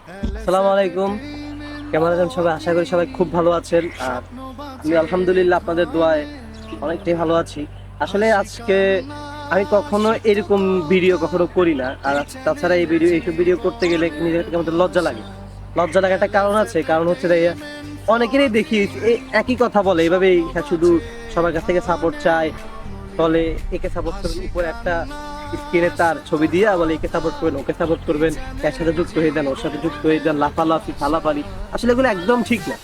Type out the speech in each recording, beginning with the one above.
আসসালামু আলাইকুম। কেমন আছেন সবাই? আশা করি সবাই খুব ভালো আছেন। আর আমি আলহামদুলিল্লাহ আপনাদের দোয়ায় অনেকটাই ভালো আছি। আসলে আজকে আমি কখনো এরকম ভিডিও কখনো করি না। আর তাছাড়া এইসব ভিডিও করতে গেলে নিজের থেকে আমাদের লজ্জা লাগে। লজ্জা লাগার একটা কারণ আছে, কারণ হচ্ছে যে অনেকেরই দেখি এই একই কথা বলে এইভাবেই, হ্যাঁ, শুধু সবার কাছ থেকে সাপোর্ট চায়, বলে একে সাপোর্ট করবেন, উপরে একটা স্ক্রিনে তার ছবি দিয়ে বলে একে সাপোর্ট করবেন, ওকে সাপোর্ট করবেন, এর সাথে যুক্ত হয়ে যান, ওর সাথে যুক্ত হয়ে যান, লাফালাফি ফালাফালি। আসলে এগুলো একদম ঠিক না।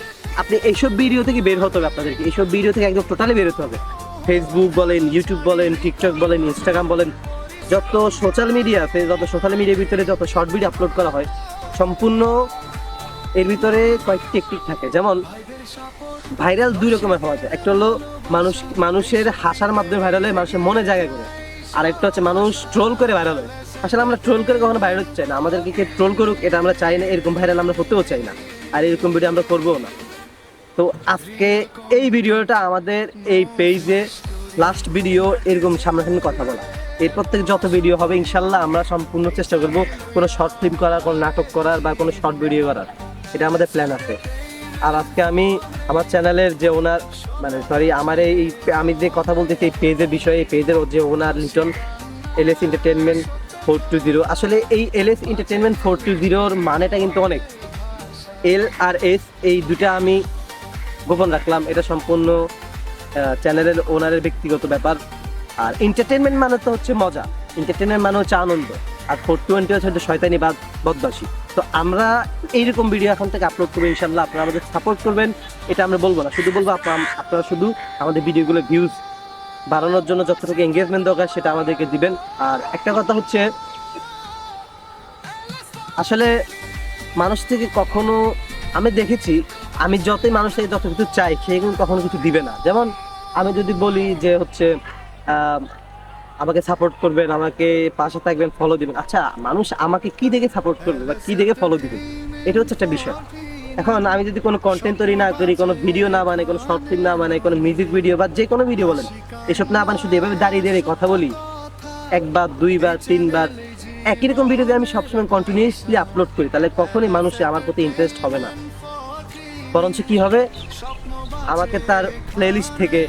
আপনি এইসব ভিডিও থেকে বের হতে হবে, আপনাদেরকে এইসব ভিডিও থেকে একদম টোটালি বের হতে হবে। ফেসবুক বলেন, ইউটিউব বলেন, টিকটক বলেন, ইনস্টাগ্রাম বলেন, যত সোশ্যাল মিডিয়া আছে, যত সোশ্যাল মিডিয়ার ভিতরে যত শর্ট ভিডিও আপলোড করা হয়, সম্পূর্ণ এর ভিতরে কয়েকটি টেকনিক থাকে। যেমন ভাইরাল দুই রকমের হওয়া যায়। একটা হলো মানুষের হাসার মাধ্যমে ভাইরাল হয়, মানুষের মনে জায়গা করে। আর একটা হচ্ছে মানুষ ট্রোল করে ভাইরাল হয়। আসলে আমরা ট্রোল করে কখনো ভাইরাল হতে চাই না, আমাদেরকে কে ট্রোল করুক এটা আমরা চাই না, এরকম ভাইরাল আমরা হতেও চাই না, আর এরকম ভিডিও আমরা করবো না। তো আজকে এই ভিডিওটা আমাদের এই পেজে লাস্ট ভিডিও, এরকম সামনাসামনি কথা বলা। এরপর থেকে যত ভিডিও হবে ইনশাল্লাহ আমরা সম্পূর্ণ চেষ্টা করব কোনো শর্ট ফিল্ম করার, কোনো নাটক করার বা কোনো শর্ট ভিডিও করার, এটা আমাদের প্ল্যান আছে। আর আজকে আমি আমার চ্যানেলের যে ওনার, মানে সরি, আমার এই আমি যে কথা বলতেছি এই পেজের বিষয়ে, এই পেজের যে ওনার লিটন এলএস এন্টারটেনমেন্ট 420, আসলে এই এলএস এন্টারটেনমেন্ট 420 মানেটা কিন্তু অনেক। এল আর এস এই দুটা আমি গোপন রাখলাম, এটা সম্পূর্ণ চ্যানেলের ওনারের ব্যক্তিগত ব্যাপার। আর এন্টারটেনমেন্ট মানে তো হচ্ছে মজা, এন্টারটেনমেন্ট মানে হচ্ছে আনন্দ। আর 420 হচ্ছে শয়তানি বদমাশি। তো আমরা এইরকম ভিডিও এখন থেকে আপলোড করবো ইনশাল্লাহ। আপনারা আমাদের সাপোর্ট করবেন, এটা আমরা বলবো না, শুধু বলবো আপনারা শুধু আমাদের ভিডিওগুলো ভিউজ বাড়ানোর জন্য যতটুকু এঙ্গেজমেন্ট দরকার সেটা আমাদেরকে দিবেন। আর একটা কথা হচ্ছে, আসলে মানুষ থেকে কখনো আমি দেখেছি, আমি যতই মানুষ থেকে যত কিছু চাই সে কিন্তু কখনো কিছু দিবে না। যেমন আমি যদি বলি যে হচ্ছে আমাকে সাপোর্ট করবেন, আমাকে পাশে থাকবেন, ফলো দিবেন, আচ্ছা মানুষ আমাকে কি দেখে সাপোর্ট করবে বা কি দেখে ফলো দিবে, এটা হচ্ছে একটা বিষয়। এখন আমি যদি কোনো কন্টেন্ট তৈরি না করি, কোনো ভিডিও না বানাই, কোনো শর্ট ফিল্ম না বানাই, কোনো মিউজিক ভিডিও বা যে কোনো ভিডিও বলেন, এসব না বানাই, শুধু এভাবে দাঁড়িয়ে দাঁড়িয়ে কথা বলি, একবার দুইবার তিনবার একই রকম ভিডিও আমি সবসময় কন্টিনিউয়াসলি আপলোড করি, তাহলে কখনোই মানুষের আমার প্রতি ইন্টারেস্ট হবে না। বরঞ্চ কি হবে, আমাকে তার প্লেলিস্ট থেকে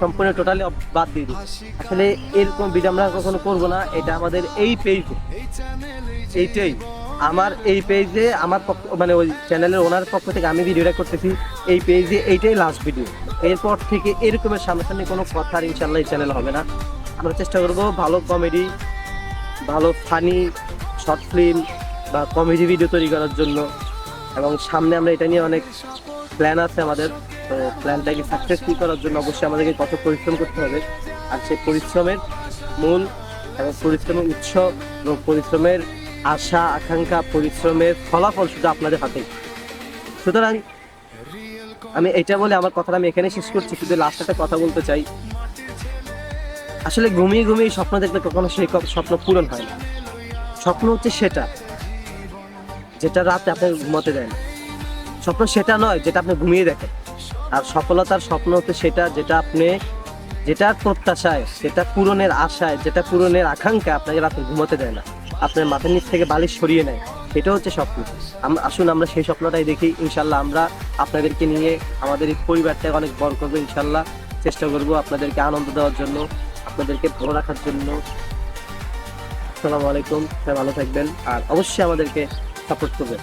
সম্পূর্ণ টোটালি বাদ দিয়ে দিবে। আসলে এরকম ভিডিও আমরা কখনো করবো না। এটা আমাদের এই পেজে, এইটাই আমার এই পেজে আমার পক্ষ, মানে ওই চ্যানেলের ওনার পক্ষ থেকে আমি ভিডিওটা করতেছি এই পেজে, এইটাই লাস্ট ভিডিও। এরপর থেকে এরকমের সামনাসামনি কোনো কথা আর ইনশাল্লাহ এই চ্যানেল হবে না। আমরা চেষ্টা করবো ভালো কমেডি, ভালো ফানি শর্ট ফিল্ম বা কমেডি ভিডিও তৈরি করার জন্য। এবং সামনে আমরা এটা নিয়ে অনেক প্ল্যান আছে আমাদের। তো প্ল্যানটাকে সাকসেসফুল করার জন্য অবশ্যই আমাদেরকে কত পরিশ্রম করতে হবে। আর সেই পরিশ্রমের মূল এবং পরিশ্রমের উৎস এবং পরিশ্রমের আশা আকাঙ্ক্ষা, পরিশ্রমের ফলাফল শুধু আপনাদের হাতেই। সুতরাং আমি এটা বলে আমার কথাটা আমি এখানে শেষ করছি। শুধু লাস্ট একটা কথা বলতে চাই, আসলে ঘুমিয়ে ঘুমিয়ে স্বপ্ন দেখলে কখনো সেই স্বপ্ন পূরণ হয় না। স্বপ্ন হচ্ছে সেটা যেটা রাতে আপনাকে ঘুমাতে দেয় না। স্বপ্ন সেটা নয় যেটা আপনি ঘুমিয়ে দেখেন। আর সফলতার স্বপ্ন হচ্ছে সেটা যেটা আপনি, যেটার প্রত্যাশায়, যেটা পূরণের আশায়, যেটা পূরণের আকাঙ্ক্ষা আপনাকে রাতে ঘুমাতে দেয় না, আপনার মাথার নিচ থেকে বালিশ সরিয়ে নেয়, এটা হচ্ছে স্বপ্ন। আসুন আমরা সেই স্বপ্নটাই দেখি। ইনশাল্লাহ আমরা আপনাদেরকে নিয়ে আমাদের এই পরিবারটাকে অনেক বড় করবো ইনশাল্লাহ। চেষ্টা করবো আপনাদেরকে আনন্দ দেওয়ার জন্য, আপনাদেরকে ভালো রাখার জন্য। আসসালামু আলাইকুম, সবাই ভালো থাকবেন আর অবশ্যই আমাদেরকে সাপোর্ট করবেন।